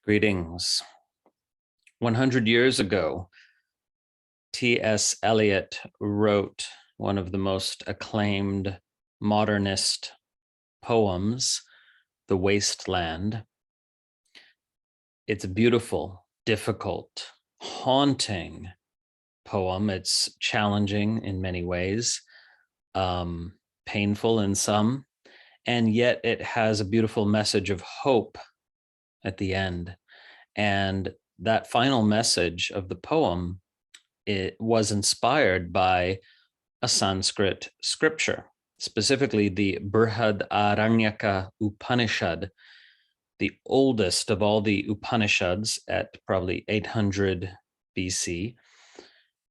Greetings. 100 years ago, T.S. Eliot wrote one of the most acclaimed modernist poems, The Wasteland. It's a beautiful, difficult, haunting poem. It's challenging in many ways, painful in some, and yet it has a beautiful message of hope at the end. And that final message of the poem, it was inspired by a Sanskrit scripture, specifically the Brhad-Aranyaka Upanishad, the oldest of all the Upanishads at probably 800 BC,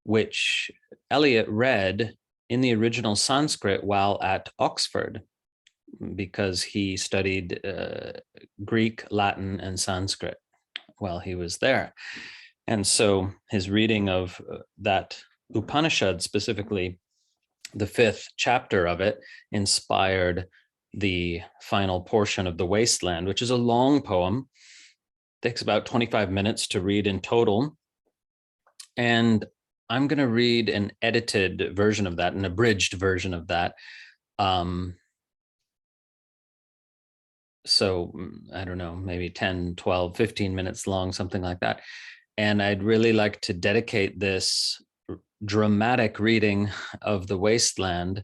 which Eliot read in the original Sanskrit while at Oxford, because he studied Greek, Latin, and Sanskrit while he was there. And so his reading of that Upanishad, specifically the 5th chapter of it, inspired the final portion of The Wasteland, which is a long poem. It takes about 25 minutes to read in total. And I'm going to read an edited version of that, an abridged version of that. So I don't know, maybe 10, 12, 15 minutes long, something like that. And I'd really like to dedicate this dramatic reading of The Wasteland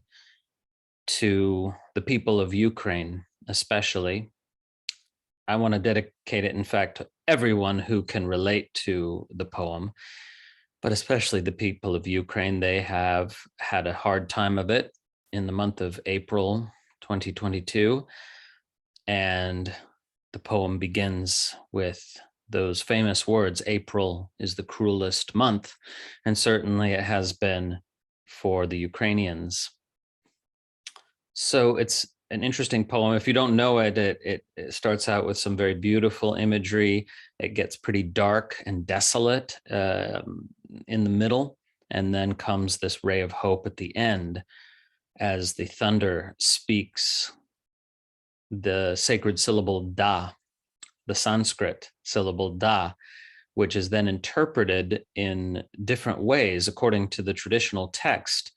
to the people of Ukraine, especially. I want to dedicate it, in fact, to everyone who can relate to the poem, but especially the people of Ukraine. They have had a hard time of it in the month of April 2022. And the poem begins with those famous words, April is the cruelest month. And certainly it has been for the Ukrainians. So it's an interesting poem. If you don't know it, it starts out with some very beautiful imagery. It gets pretty dark and desolate in the middle. And then comes this ray of hope at the end as the thunder speaks the sacred syllable da, the Sanskrit syllable da, which is then interpreted in different ways. According to the traditional text,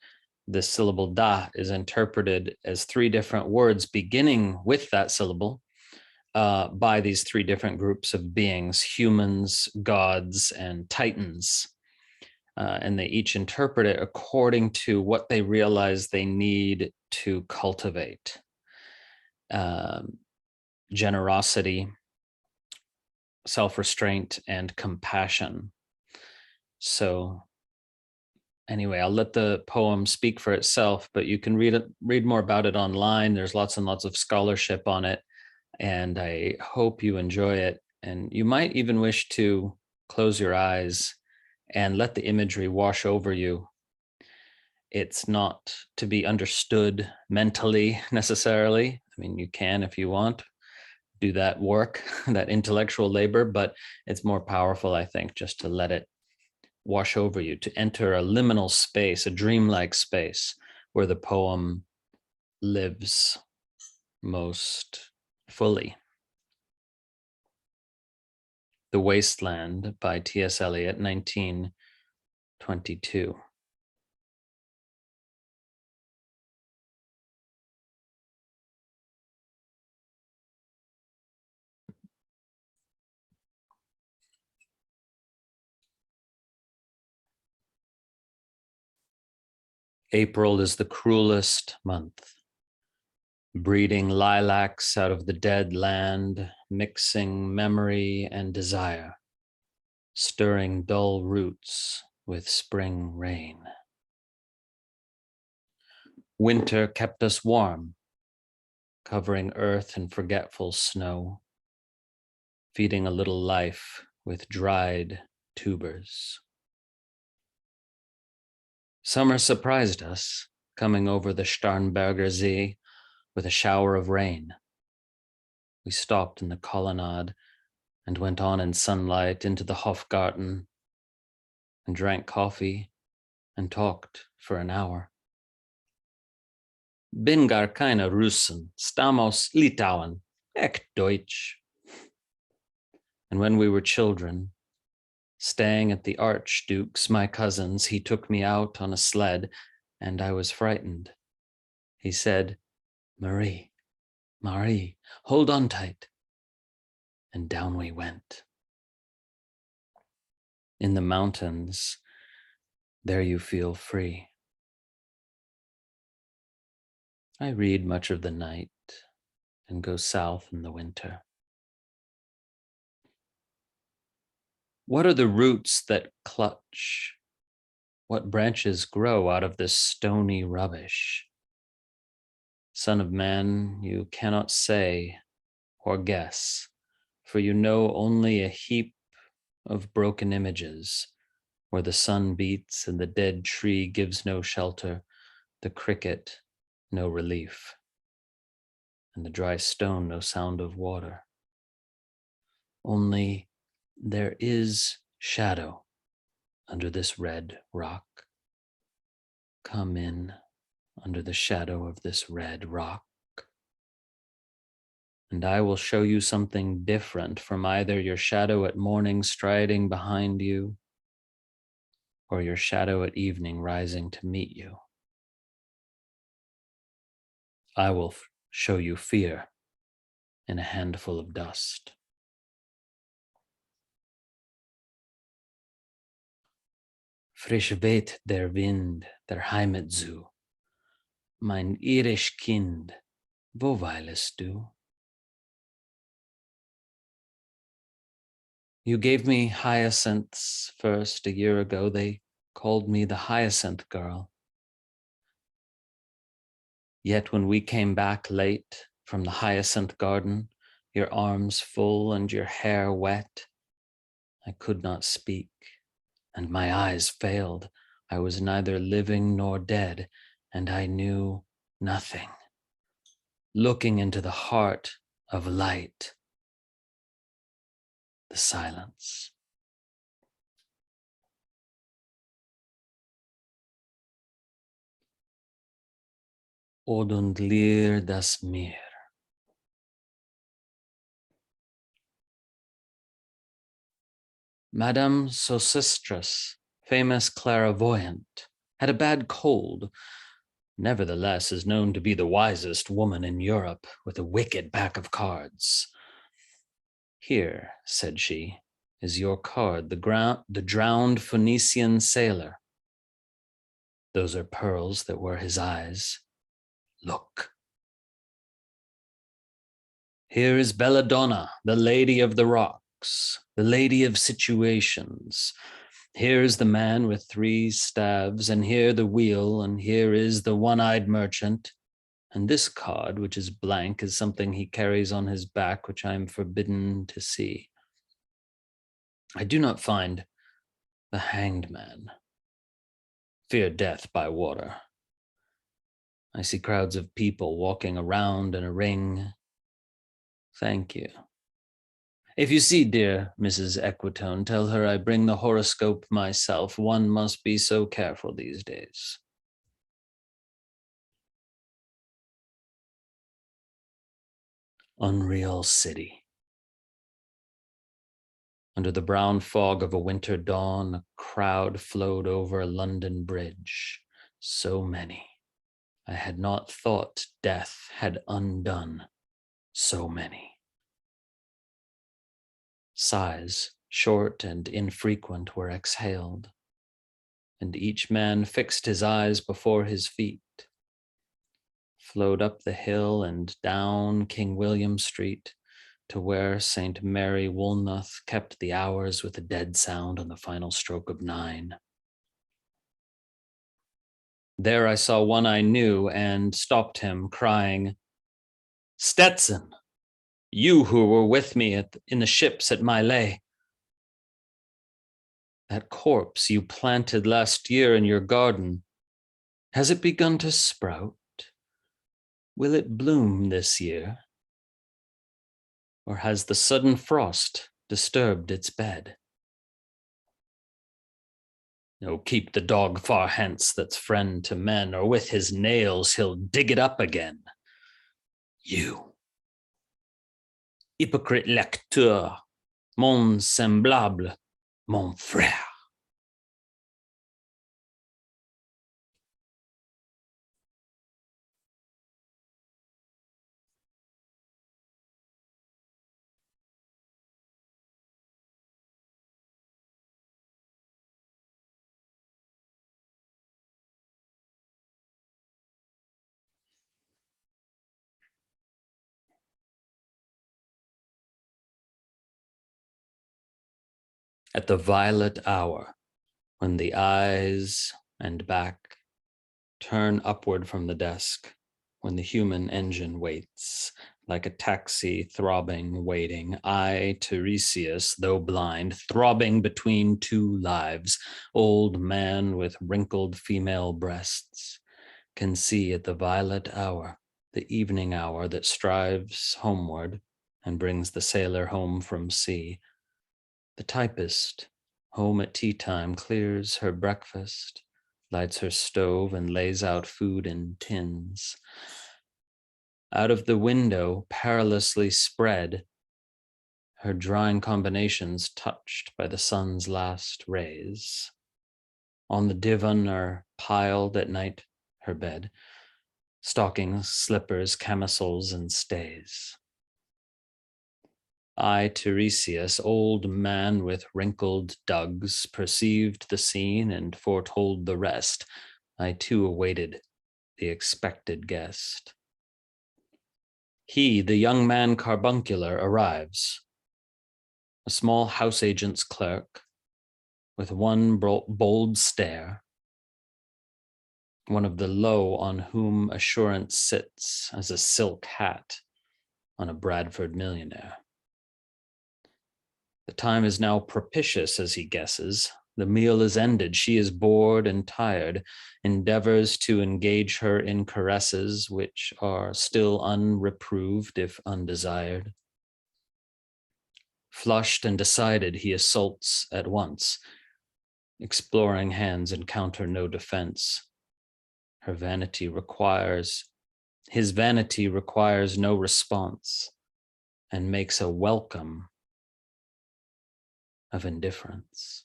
the syllable da is interpreted as 3 different words beginning with that syllable by these 3 different groups of beings: humans, gods, and titans. And they each interpret it according to what they realize they need to cultivate. Generosity, self-restraint, and compassion. So anyway, I'll let the poem speak for itself, but you can read more about it online. There's lots and lots of scholarship on it, and I hope you enjoy it. And you might even wish to close your eyes and let the imagery wash over you. It's not to be understood mentally necessarily. I mean, you can, if you want, do that work, that intellectual labor, but it's more powerful, I think, just to let it wash over you, to enter a liminal space, a dreamlike space where the poem lives most fully. The Wasteland by T.S. Eliot, 1922. April is the cruelest month, breeding lilacs out of the dead land, mixing memory and desire, stirring dull roots with spring rain. Winter kept us warm, covering earth in forgetful snow, feeding a little life with dried tubers. Summer surprised us, coming over the Starnberger See with a shower of rain. We stopped in the colonnade and went on in sunlight into the Hofgarten and drank coffee and talked for an hour. Bin gar keine Russen, stamos Litauen, echt Deutsch. And when we were children, staying at the Archduke's, my cousin's, he took me out on a sled, and I was frightened. He said, Marie, Marie, hold on tight. And down we went. In the mountains, there you feel free. I read much of the night and go south in the winter. What are the roots that clutch? What branches grow out of this stony rubbish? Son of man, you cannot say or guess, for you know only a heap of broken images, where the sun beats and the dead tree gives no shelter, the cricket no relief, and the dry stone no sound of water. Only there is shadow under this red rock. Come in under the shadow of this red rock, and I will show you something different from either your shadow at morning striding behind you or your shadow at evening rising to meet you. I will show you fear in a handful of dust. Frisch weht der Wind, der Heimat zu. Mein irisch Kind, wo weilest du? You gave me hyacinths first a year ago. They called me the hyacinth girl. Yet when we came back late from the hyacinth garden, your arms full and your hair wet, I could not speak, and my eyes failed. I was neither living nor dead, and I knew nothing. Looking into the heart of light, the silence. Od und Leer das Meer. Madame Sosistrus, famous clairvoyant, had a bad cold, nevertheless is known to be the wisest woman in Europe, with a wicked pack of cards. Here, said she, is your card, the drowned Phoenician sailor. Those are pearls that were his eyes. Look. Here is Belladonna, the lady of the rocks, the lady of situations. Here is the man with 3 staves, and here the wheel, and here is the one-eyed merchant. And this card, which is blank, is something he carries on his back, which I am forbidden to see. I do not find the hanged man. Fear death by water. I see crowds of people walking around in a ring. Thank you. If you see dear Mrs. Equitone, tell her I bring the horoscope myself. One must be so careful these days. Unreal city. Under the brown fog of a winter dawn, a crowd flowed over London Bridge. So many. I had not thought death had undone so many. Sighs, short and infrequent, were exhaled, and each man fixed his eyes before his feet, flowed up the hill and down King William Street to where St. Mary Woolnoth kept the hours with a dead sound on the final stroke of 9. There I saw one I knew and stopped him, crying, Stetson, you who were with me in the ships at Maillet. That corpse you planted last year in your garden, has it begun to sprout? Will it bloom this year? Or has the sudden frost disturbed its bed? No, keep the dog far hence that's friend to men, or with his nails he'll dig it up again. You, hypocrite lecteur, mon semblable, mon frère. At the violet hour, when the eyes and back turn upward from the desk, when the human engine waits, like a taxi throbbing, waiting, I, Tiresias, though blind, throbbing between two lives, old man with wrinkled female breasts, can see at the violet hour, the evening hour that strives homeward and brings the sailor home from sea, the typist, home at tea time, clears her breakfast, lights her stove, and lays out food in tins. Out of the window, perilously spread, her drawing combinations touched by the sun's last rays. On the divan are piled at night her bed, stockings, slippers, camisoles, and stays. I, Tiresias, old man with wrinkled dugs, perceived the scene and foretold the rest. I too awaited the expected guest. He, the young man carbuncular, arrives, a small house agent's clerk, with one bold stare, one of the low on whom assurance sits as a silk hat on a Bradford millionaire. The time is now propitious, as he guesses. The meal is ended. She is bored and tired, endeavors to engage her in caresses which are still unreproved if undesired. Flushed and decided, he assaults at once. Exploring hands encounter no defense. His vanity requires no response and makes a welcome of indifference.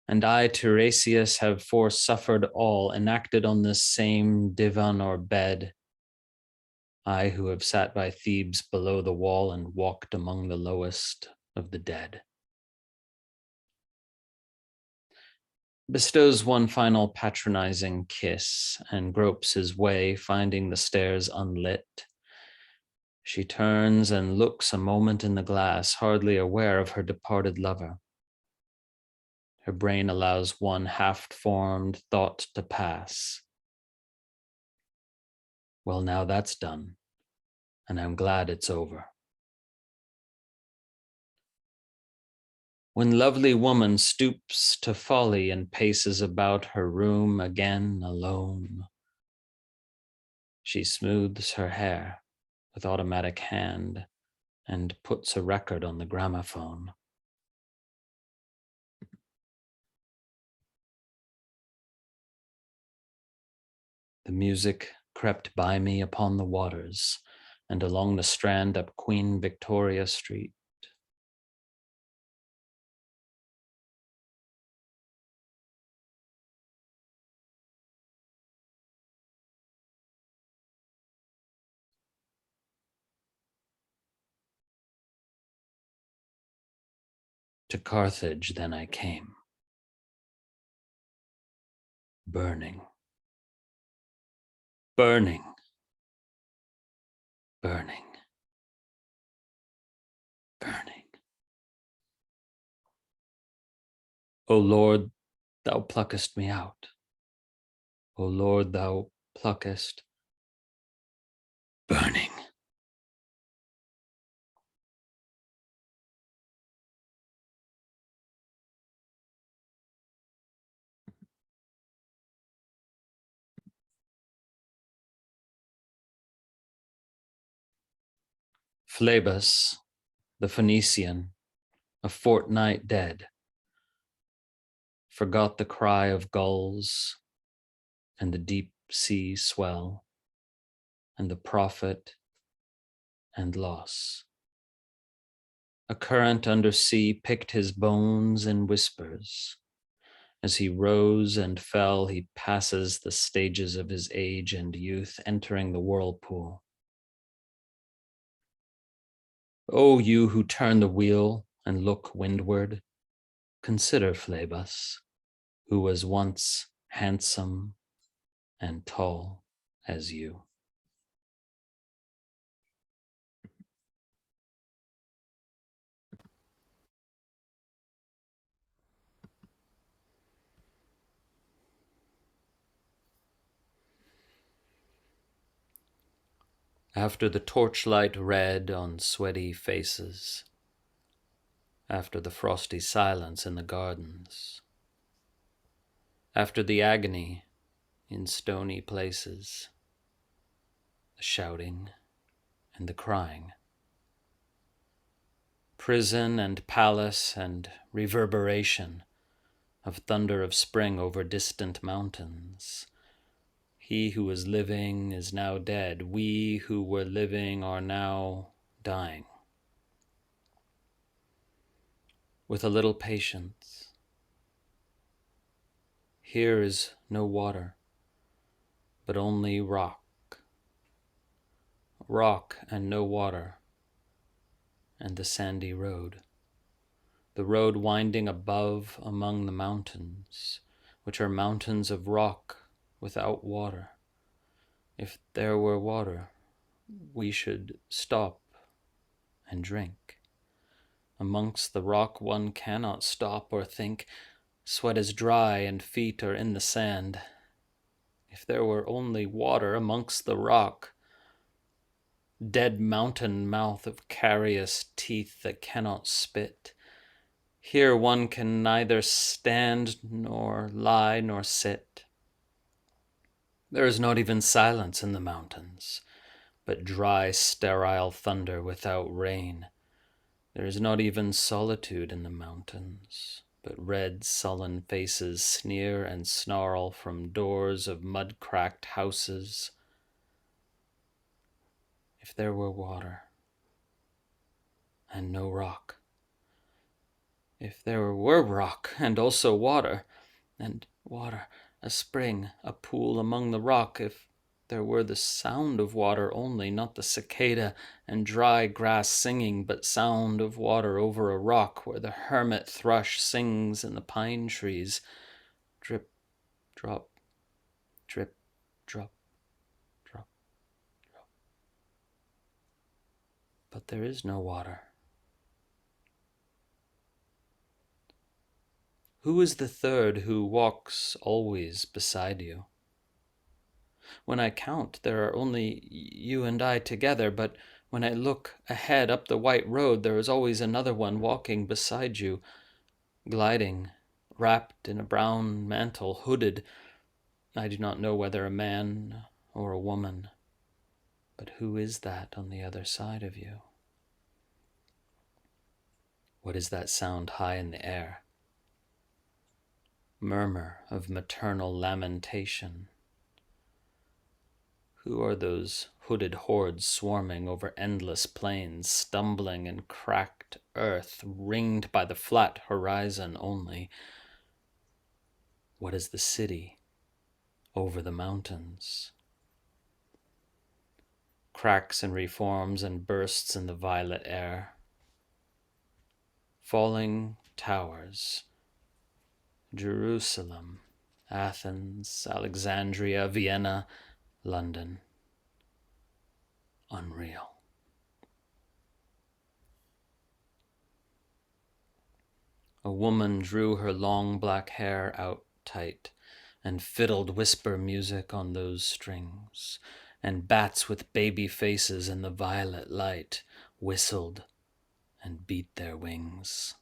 And I, Tiresias, have foresuffered all, enacted on this same divan or bed. I who have sat by Thebes below the wall and walked among the lowest of the dead. Bestows one final patronizing kiss and gropes his way, finding the stairs unlit. She turns and looks a moment in the glass, hardly aware of her departed lover. Her brain allows one half-formed thought to pass. Well, now that's done, and I'm glad it's over. When lovely woman stoops to folly and paces about her room again alone, she smooths her hair with automatic hand and puts a record on the gramophone. The music crept by me upon the waters and along the Strand up Queen Victoria Street. To Carthage then I came, burning, burning, burning, burning. O Lord, thou pluckest me out. O Lord, thou pluckest, burning. Phlebas, the Phoenician, a fortnight dead, forgot the cry of gulls and the deep sea swell and the profit and loss. A current under sea picked his bones in whispers. As he rose and fell, he passes the stages of his age and youth, entering the whirlpool. O you who turn the wheel and look windward, consider Phlebas, who was once handsome and tall as you. After the torchlight red on sweaty faces, after the frosty silence in the gardens, after the agony in stony places, the shouting and the crying, prison and palace and reverberation of thunder of spring over distant mountains. He who was living is now dead. We who were living are now dying. With a little patience. Here is no water, but only rock. Rock and no water, and the sandy road. The road winding above among the mountains, which are mountains of rock without water. If there were water, we should stop and drink. Amongst the rock one cannot stop or think. Sweat is dry and feet are in the sand. If there were only water amongst the rock, dead mountain mouth of carious teeth that cannot spit. Here one can neither stand nor lie nor sit. There is not even silence in the mountains, but dry, sterile thunder without rain. There is not even solitude in the mountains, but red, sullen faces sneer and snarl from doors of mud-cracked houses. If there were water, and no rock. If there were rock, and also water, a spring, a pool among the rock, if there were the sound of water only, not the cicada and dry grass singing, but sound of water over a rock where the hermit thrush sings in the pine trees. Drip, drop, drip, drop, drop, drop. But there is no water. Who is the third who walks always beside you? When I count, there are only you and I together, but when I look ahead up the white road, there is always another one walking beside you, gliding, wrapped in a brown mantle, hooded. I do not know whether a man or a woman, but who is that on the other side of you? What is that sound high in the air? Murmur of maternal lamentation. Who are those hooded hordes swarming over endless plains, stumbling in cracked earth, ringed by the flat horizon only? What is the city over the mountains? Cracks and reforms and bursts in the violet air. Falling towers. Jerusalem, Athens, Alexandria, Vienna, London. Unreal. A woman drew her long black hair out tight and fiddled whisper music on those strings, and bats with baby faces in the violet light whistled and beat their wings,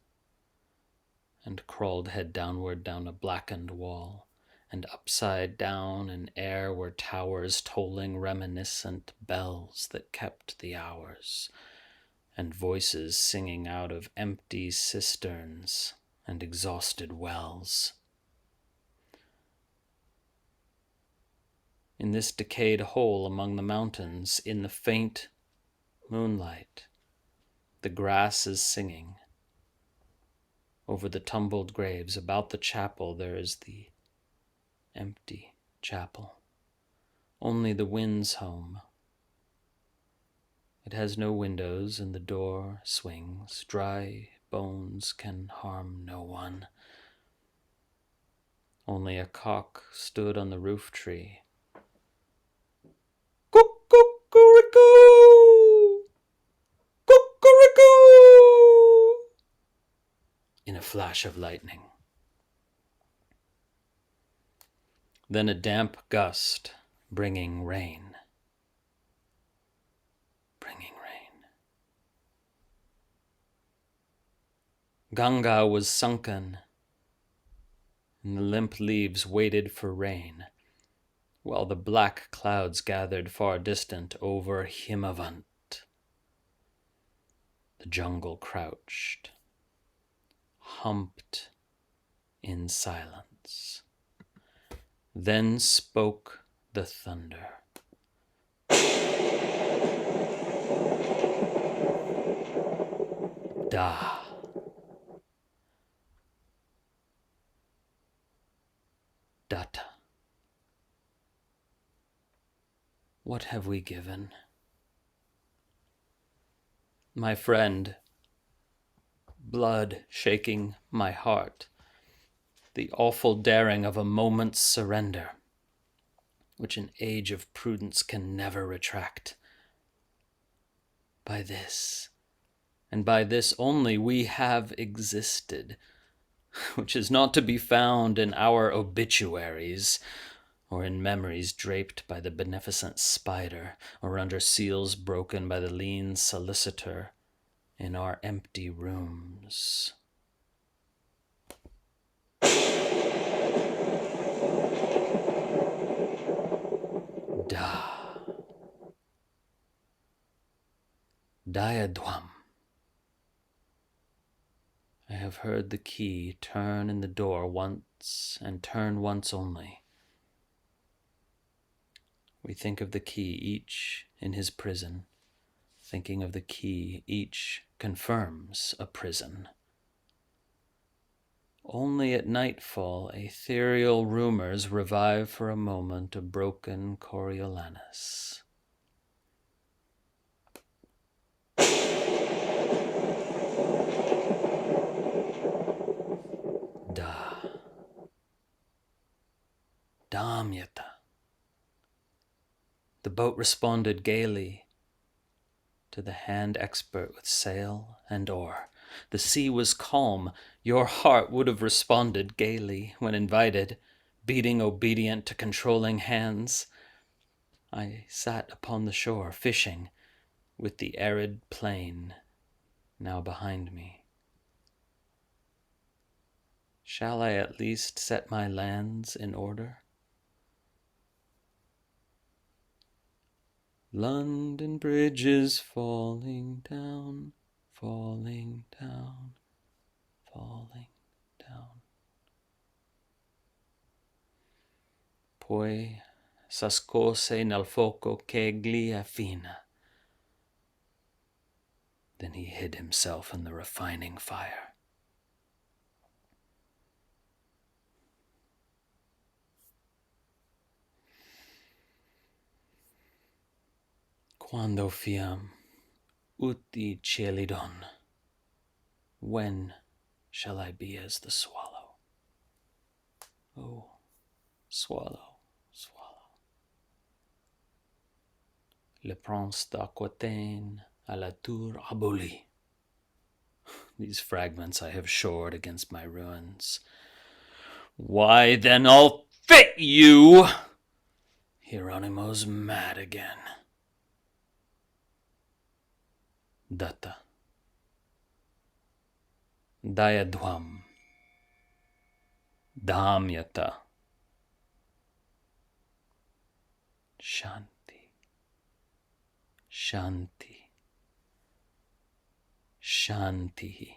and crawled head downward down a blackened wall, and upside down in air were towers tolling reminiscent bells that kept the hours, and voices singing out of empty cisterns and exhausted wells. In this decayed hole among the mountains, in the faint moonlight, The grass is singing. Over the tumbled graves, about the chapel, there is the empty chapel. Only the wind's home. It has no windows, and the door swings. Dry bones can harm no one. Only a cock stood on the roof tree. Cuckoo-cuckoo! Cuckoo! In a flash of lightning. Then a damp gust, bringing rain. Bringing rain. Ganga was sunken, and the limp leaves waited for rain, while the black clouds gathered far distant over Himavant. The jungle crouched, humped in silence. Then spoke the thunder. Da. Datta. What have we given? My friend, blood shaking my heart, the awful daring of a moment's surrender, which an age of prudence can never retract. By this, and by this only, we have existed, which is not to be found in our obituaries, or in memories draped by the beneficent spider, or under seals broken by the lean solicitor in our empty rooms. Da. Dayadhvam. I have heard the key turn in the door once, and turn once only. We think of the key, each in his prison. Thinking of the key, each confirms a prison. Only at nightfall, ethereal rumors revive for a moment a broken Coriolanus. Da. Damyata. The boat responded gaily to the hand expert with sail and oar. The sea was calm. Your heart would have responded gaily when invited, beating obedient to controlling hands. I sat upon the shore, fishing, with the arid plain now behind me. Shall I at least set my lands in order? London Bridge is falling down, falling down, falling down. Poi s'ascose nel fuoco che glia fina. Then he hid himself in the refining fire. Quando fiam uti cielidon, when shall I be as the swallow? Oh, swallow, swallow. Le prince d'Aquitaine à la tour abolie. These fragments I have shored against my ruins. Why then I'll fit you! Hieronymo's mad again. Datta. Dayadhvam. Damyata. Shanti. Shanti. Shanti.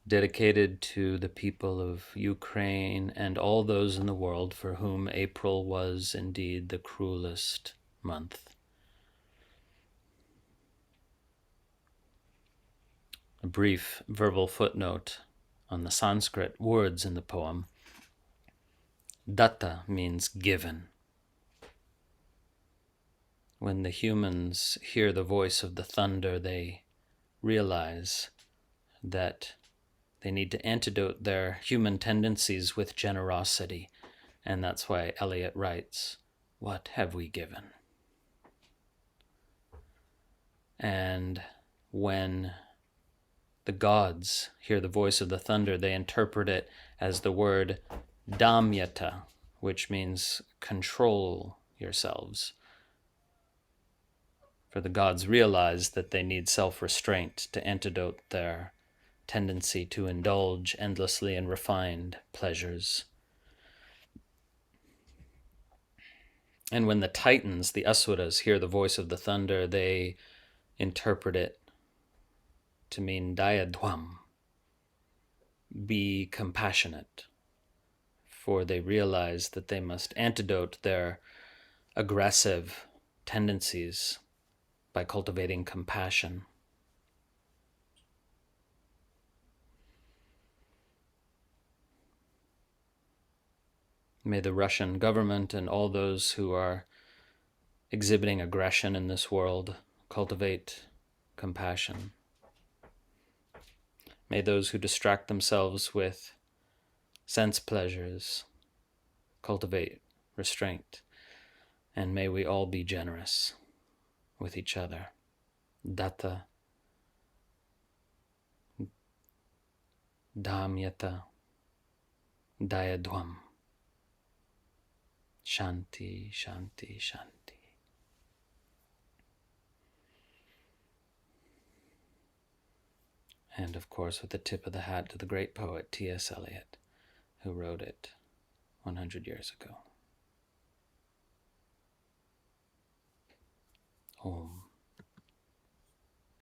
dedicated to the people of Ukraine and all those in the world for whom April was indeed the cruelest month. A brief verbal footnote on the Sanskrit words in the poem. Datta means given. When the humans hear the voice of the thunder, they realize that they need to antidote their human tendencies with generosity. And that's why Eliot writes, "What have we given?" And when the gods hear the voice of the thunder, they interpret it as the word damyata, which means control yourselves. For the gods realize that they need self-restraint to antidote their tendency to indulge endlessly in refined pleasures. And when the Titans, the Asuras, hear the voice of the thunder, they interpret it to mean dayadhvam, be compassionate, for they realize that they must antidote their aggressive tendencies by cultivating compassion. May the Russian government and all those who are exhibiting aggression in this world cultivate compassion. May those who distract themselves with sense pleasures cultivate restraint. And may we all be generous with each other. Datta, damyata, dayadhvam. Shanti, shanti, shanti. And of course, with the tip of the hat to the great poet T.S. Eliot, who wrote it 100 years ago. Om.